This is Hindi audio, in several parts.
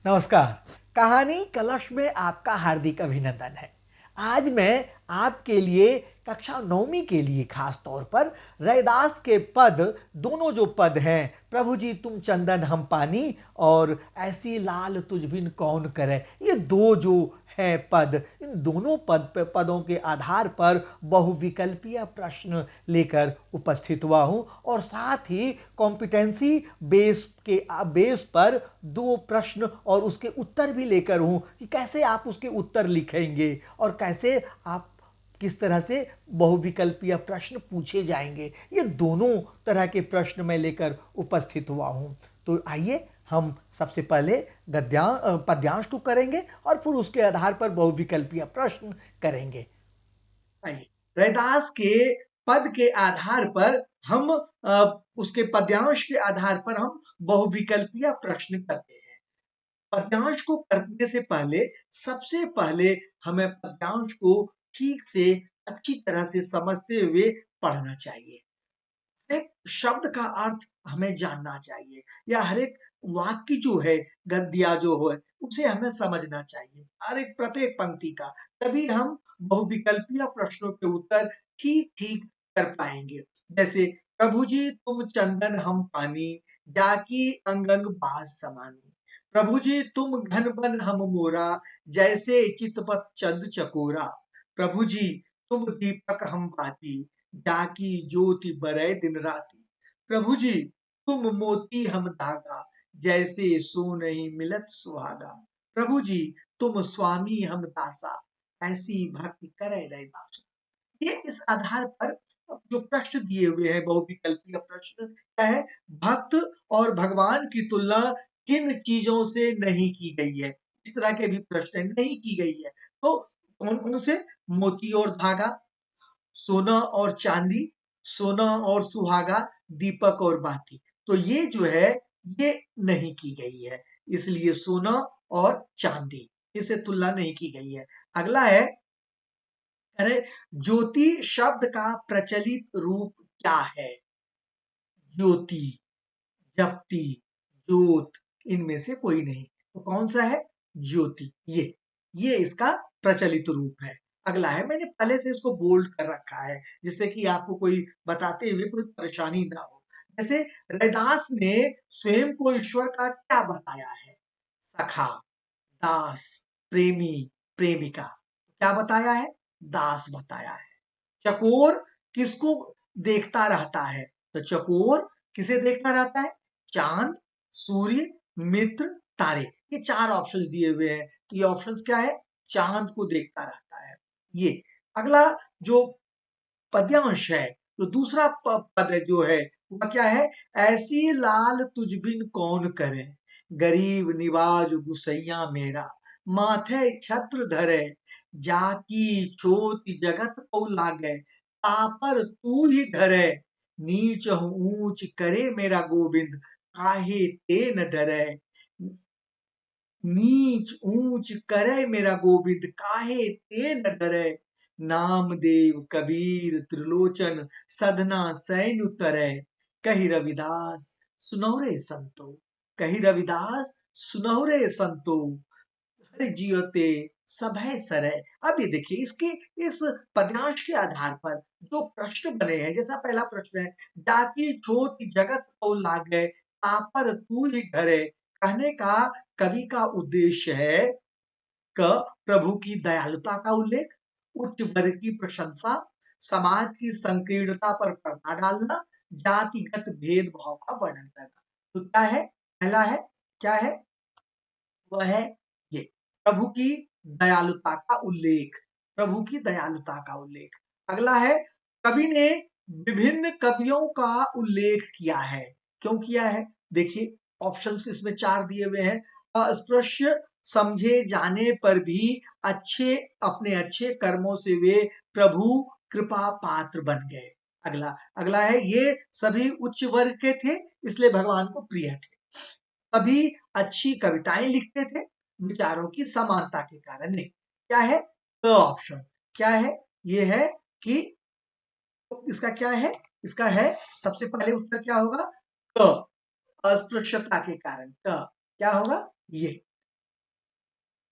नमस्कार। कहानी कलश में आपका हार्दिक अभिनंदन है। आज मैं आपके लिए कक्षा 9वीं के लिए खास तौर पर रैदास के पद, दोनों जो पद हैं, प्रभु जी तुम चंदन हम पानी और ऐसी लाल तुझ बिन कौन करे, ये दो जो है पद, इन दोनों पदों के आधार पर बहुविकल्पीय प्रश्न लेकर उपस्थित हुआ हूं और साथ ही कॉम्पिटेंसी बेस पर दो प्रश्न और उसके उत्तर भी लेकर हूं कि कैसे आप उसके उत्तर लिखेंगे और कैसे आप किस तरह से बहुविकल्पीय प्रश्न पूछे जाएंगे। ये दोनों तरह के प्रश्न मैं लेकर उपस्थित हुआ हूं। तो आइए हम सबसे पहले पद्यांश को करेंगे और फिर उसके आधार पर बहुविकल्पीय प्रश्न करेंगे। आइए, रैदास के पद के आधार पर हम उसके पद्यांश के आधार पर हम बहुविकल्पीय प्रश्न करते हैं। पद्यांश को करने से पहले सबसे पहले हमें पद्यांश को ठीक से अच्छी तरह से समझते हुए पढ़ना चाहिए। एक शब्द का अर्थ हमें जानना चाहिए या हर एक वाक्य जो है, गद्य जो है, उसे हमें समझना चाहिए, हर एक प्रत्येक पंक्ति का। तभी हम बहुविकल्पीय प्रश्नों के उत्तर ठीक ठीक कर पाएंगे। जैसे प्रभु जी तुम चंदन हम पानी, जाकी अंग अंग बास समानी। प्रभु जी तुम घन बन हम मोरा, जैसे चितपत चंद चकोरा। प्रभु जी तुम दीपक हम बाती, जाकी ज्योति बरै दिन राती। प्रभु जी तुम मोती हम धागा, जैसे सोनहि मिलत सुहागा। प्रभु जी तुम स्वामी हम दासा, ऐसी भक्ति करे रैदास। ये इस आधार पर जो प्रश्न दिए हुए हैं, बहुविकल्पीय प्रश्न क्या है, भक्त और भगवान की तुलना किन चीजों से नहीं की गई है, इस तरह के भी प्रश्न नहीं की गई है। तो कौन कौन से, मोती और धागा, सोना और चांदी, सोना और सुहागा, दीपक और बाती। तो ये जो है, ये नहीं की गई है, इसलिए सोना और चांदी, इसे तुलना नहीं की गई है। अगला है, अरे ज्योति शब्द का प्रचलित रूप क्या है? ज्योति, जप्ति, ज्योत, इनमें से कोई नहीं। तो कौन सा है? ज्योति। ये इसका प्रचलित रूप है। अगला है, मैंने पहले से इसको बोल्ड कर रखा है जिससे कि आपको कोई बताते हुए कोई परेशानी ना हो। जैसे रैदास ने स्वयं को ईश्वर का क्या बताया है? सखा, दास, प्रेमी, प्रेमिका। क्या बताया है? दास बताया है। चकोर किसको देखता रहता है? तो चकोर किसे देखता रहता है? चांद, सूर्य, मित्र, तारे। ये चार ऑप्शंस दिए हुए हैं। तो ये ऑप्शंस क्या है? चांद को देखता रहता है। ये अगला जो पद्यांश है, तो दूसरा पद जो है वह क्या है? ऐसी लाल तुझ बिन कौन करे, गरीब निवाज गुसैया मेरा, माथे छत्र धरे, जाकी छोटी जगत को लागे, तापर तू ही धरे, नीच ऊंच करे मेरा गोविंद, काहे ते न डरे। नीच ऊंच करे मेरा गोविंद, काहे ते न डरे। नामदेव कबीर त्रिलोचन, सधना सैन उतरे। कही रविदास सुनौरे संतो, कही रविदास सुनौरे संतो, हरि जियते सभय सरे। अब ये देखिए, इसके इस पद्यांश के आधार पर जो प्रश्न बने हैं, जैसा पहला प्रश्न है, जाकी छोटी जगत को लागे, तापर तू ही डरे। कहने का कवि का उद्देश्य है क प्रभु की दयालुता का उल्लेख, उच्च वर्ग की प्रशंसा, समाज की संकीर्णता पर पर्दा डालना, जातिगत भेदभाव का वर्णन करना। तो क्या है? पहला है, क्या है? वह है ये, प्रभु की दयालुता का उल्लेख, प्रभु की दयालुता का उल्लेख। अगला है, कवि ने विभिन्न कवियों का उल्लेख किया है। क्यों किया है? देखिए, ऑप्शंस इसमें चार दिए हुए हैं। अस्पृश्य समझे जाने पर भी अच्छे, अपने अच्छे कर्मों से वे प्रभु कृपा पात्र बन गए। अगला अगला है, ये सभी उच्च वर्ग के थे, इसलिए भगवान को प्रिय थे। सभी अच्छी कविताएं लिखते थे, विचारों की समानता के कारण नहीं। क्या है? क ऑप्शन क्या है? ये है कि, तो इसका क्या है? इसका है, सबसे पहले उत्तर क्या होगा? क, अस्पृश्यता के कारण क। क्या होगा? ये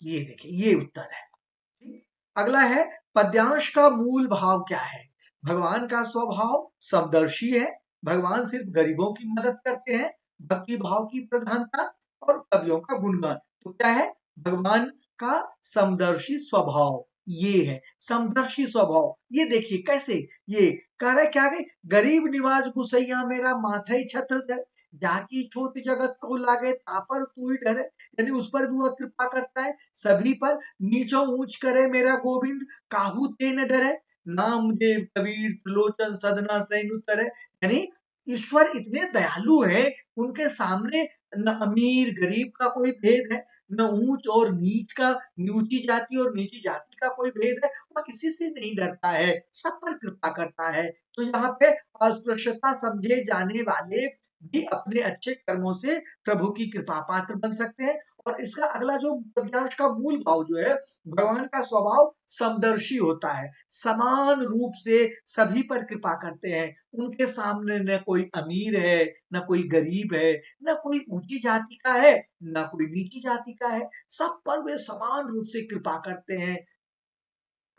ये देखिए, ये उत्तर है। ठीक? अगला है, पद्यांश का मूल भाव क्या है? भगवान का स्वभाव समदर्शी है, भगवान सिर्फ गरीबों की मदद करते हैं, भक्ति भाव की प्रधानता और कवियों का गुणगान। तो क्या है? भगवान का समदर्शी स्वभाव, ये है समदर्शी स्वभाव। ये देखिए कैसे, ये कह रहा है क्या है, गरीब निवाज गुसैया मेरा माथे छत्र धर, जाकी छोट जगत को लागे तापर तू ही डरे। यानी उस पर भी वह कृपा करता है, सभी पर नीचो ऊंच करे मेरा गोविंद, काहू ते न डरे, नामदेव कबीर त्रिलोचन सदना सैन उतरे। यानी ईश्वर इतने दयालु है, उनके सामने न अमीर गरीब का कोई भेद है, न ऊंच और नीच का, ऊंची जाति और नीची जाति का कोई भेद है, वह किसी से नहीं डरता है, सब पर कृपा करता है। तो यहाँ पे अस्पृश्यता समझे जाने वाले भी अपने अच्छे कर्मों से प्रभु की कृपा पात्र बन सकते हैं। और इसका अगला जो पद्यांश का मूल भाव जो है, भगवान का स्वभाव समदर्शी होता है, समान रूप से सभी पर कृपा करते हैं, उनके सामने न कोई अमीर है, न कोई गरीब है, न कोई ऊंची जाति का है, न कोई नीची जाति का है, सब पर वे समान रूप से कृपा करते हैं,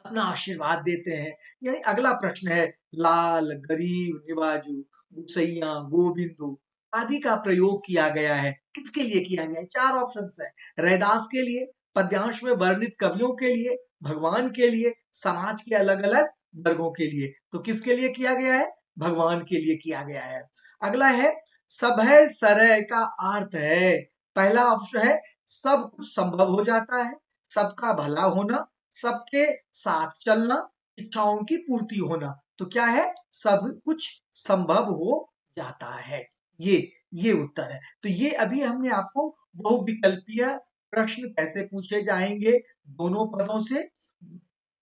अपना आशीर्वाद देते हैं। यानी अगला प्रश्न है, लाल, गरीब, निवाजू, गुसैया, गोविंदु आदि का प्रयोग किया गया है, किसके लिए किया गया है? चार ऑप्शंस है, रैदास के लिए, पद्यांश में वर्णित कवियों के लिए, भगवान के लिए, समाज के अलग अलग वर्गों के लिए। तो किसके लिए किया गया है? भगवान के लिए किया गया है। अगला है, सभय सरय का अर्थ है, पहला ऑप्शन है, सब कुछ संभव हो जाता है, सबका भला होना, सबके साथ चलना, इच्छाओं की पूर्ति होना। तो क्या है? सब कुछ संभव हो जाता है। ये उत्तर है। तो ये अभी हमने आपको बहुविकल्पीय प्रश्न कैसे पूछे जाएंगे दोनों पदों से,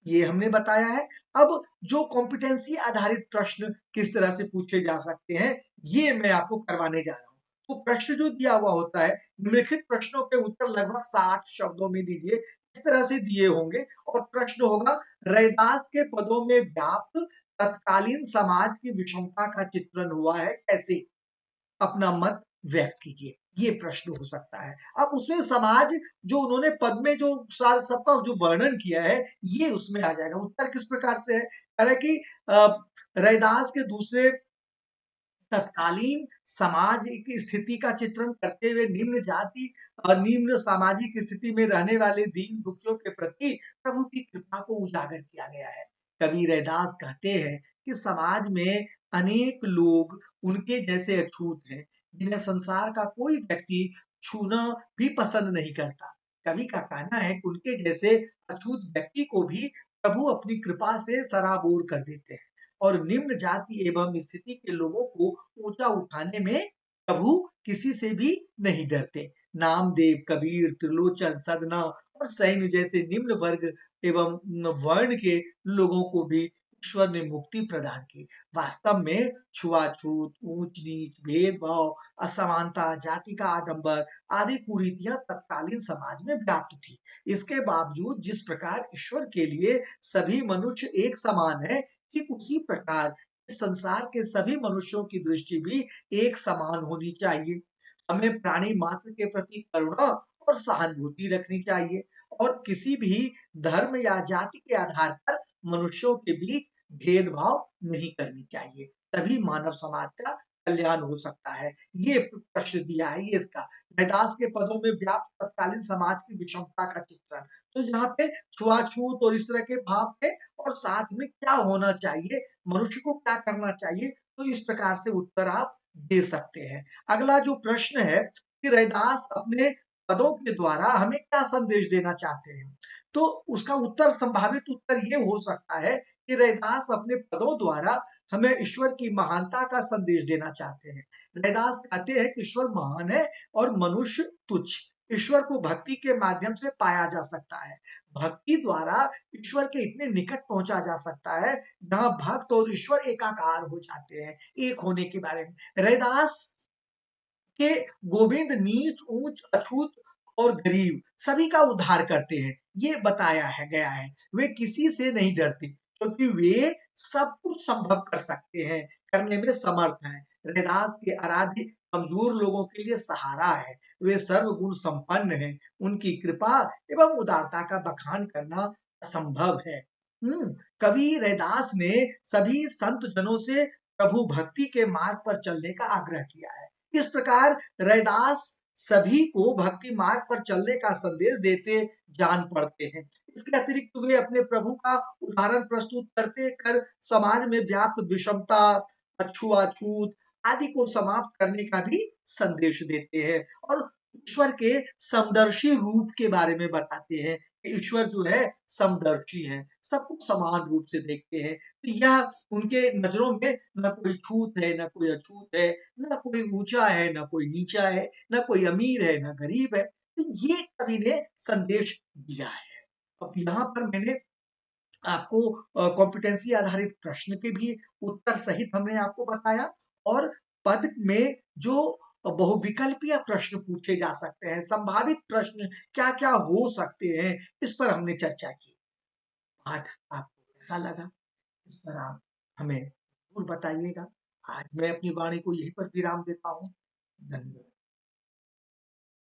ये हमने बताया है। अब जो कॉम्पिटेंसी आधारित प्रश्न किस तरह से पूछे जा सकते हैं, ये मैं आपको करवाने जा रहा हूं। तो प्रश्न जो दिया हुआ होता है, निम्नलिखित प्रश्नों के उत्तर लगभग 60 शब्दों में दीजिए, इस तरह से दिए होंगे। और प्रश्न होगा, रैदास के पदों में व्याप्त तत्कालीन समाज की विषमता का चित्रण हुआ है कैसे? अपना मत व्यक्त कीजिए, ये प्रश्न हो सकता है। अब उसमें समाज जो उन्होंने पद में जो सबका जो वर्णन किया है, ये उसमें आ जाएगा। उत्तर किस प्रकार से है? हालांकि रैदास के दूसरे तत्कालीन समाज की स्थिति का चित्रण करते हुए निम्न जाति और निम्न सामाजिक स्थिति में रहने वाले दीन दुखियों के प्रति प्रभु की कृपा को उजागर किया गया है। कवि रैदास कहते हैं कि समाज में अनेक लोग उनके जैसे अछूत हैं, जिन्हें संसार का कोई व्यक्ति छूना भी पसंद नहीं करता। कवि का कहना है कि उनके जैसे अछूत व्यक्ति को भी प्रभु अपनी कृपा से सराबोर कर देते हैं, और निम्न जाति एवं स्थिति के लोगों को ऊंचा उठाने में प्रभु किसी से भी नहीं डरते। नामदेव, कबीर, त्रिलोचन, सदना और सैन्य जैसे निम्न वर्ग एवं वर्ण के लोगों को भी ईश्वर ने मुक्ति प्रदान की। वास्तव में छुआछूत, ऊंच नीच, भेदभाव, असमानता, जाति का आडंबर आदि कुरीतियां तत्कालीन समाज में व्याप्त थी। इसके बावजूद जिस प्रकार ईश्वर के लिए सभी मनुष्य एक समान है, ठीक उसी प्रकार इस संसार के सभी मनुष्यों की दृष्टि भी एक समान होनी चाहिए। हमें प्राणी मात्र के प्रति करुणा और सहानुभूति रखनी चाहिए, और किसी भी धर्म या जाति के आधार पर मनुष्यों के बीच भेदभाव नहीं करनी चाहिए, तभी मानव समाज का कल्याण हो सकता है। ये प्रश्न दिया है, ये इसका रैदास के पदों में व्याप्त तत्कालीन समाज की विषमता का चित्रण। तो यहाँ पे छुआछूत और इस तरह के भाव थे, और साथ में क्या होना चाहिए, मनुष्य को क्या करना चाहिए, तो इस प्रकार से उत्तर आप दे सकते हैं। अगला जो प्रश्न है कि रैदास अपने पदों के द्वारा हमें क्या संदेश देना चाहते हैं, तो उसका उत्तर, संभावित उत्तर ये हो सकता है कि रैदास अपने पदों द्वारा हमें ईश्वर की महानता का संदेश देना चाहते हैं। रैदास कहते हैं कि ईश्वर महान है और मनुष्य तुच्छ। ईश्वर को भक्ति के माध्यम से पाया जा सकता है, भक्ति द्वारा ईश्वर के इतने निकट पहुंचा जा सकता है जहां भक्त और ईश्वर एकाकार हो जाते हैं, एक होने के बारे में। रैदास के गोविंद नीच ऊंच अछूत और गरीब सभी का उद्धार करते हैं, ये बताया है गया है। वे किसी से नहीं डरते, क्योंकि वे सब कुछ संभव कर सकते हैं, करने में समर्थ हैं। रैदास के आराध्य कमजोर लोगों के लिए सहारा है। वे सर्वगुण संपन्न हैं। उनकी कृपा एवं उदारता का बखान करना असंभव है। कवि रैदास ने सभी संत जनों से प्रभु भक्ति के मार्ग पर चलने का आग्रह किया है। इस प्रकार रैदास सभी को भक्ति मार्ग पर चलने का संदेश देते जान पड़ते हैं। इसके अतिरिक्त वे अपने प्रभु का उदाहरण प्रस्तुत करते कर समाज में व्याप्त विषमता, अछूआछूत आदि को समाप्त करने का भी संदेश देते हैं और ईश्वर के समदर्शी रूप के बारे में बताते हैं कि ईश्वर जो है समदर्शी है, सबको समान रूप से देखते हैं। तो यह उनके नजरों में न कोई छूत है, न कोई अछूत है, न कोई ऊंचा है, न कोई नीचा है, न कोई अमीर है, न गरीब है। तो ये कवि ने संदेश दिया है। अब यहाँ पर मैंने आपको कॉम्पिटेंसी आधारित प्रश्न के भी उत्तर सहित हमने आपको बताया और पद में जो बहुविकल्पीय प्रश्न पूछे जा सकते हैं, संभावित प्रश्न क्या-क्या हो सकते हैं, इस पर हमने चर्चा की। पाठ आपको कैसा लगा? इस पर आप हमें ज़रूर बताइएगा। आज मैं अपनी वाणी को यहीं पर विराम देता हूँ। धन्यवाद।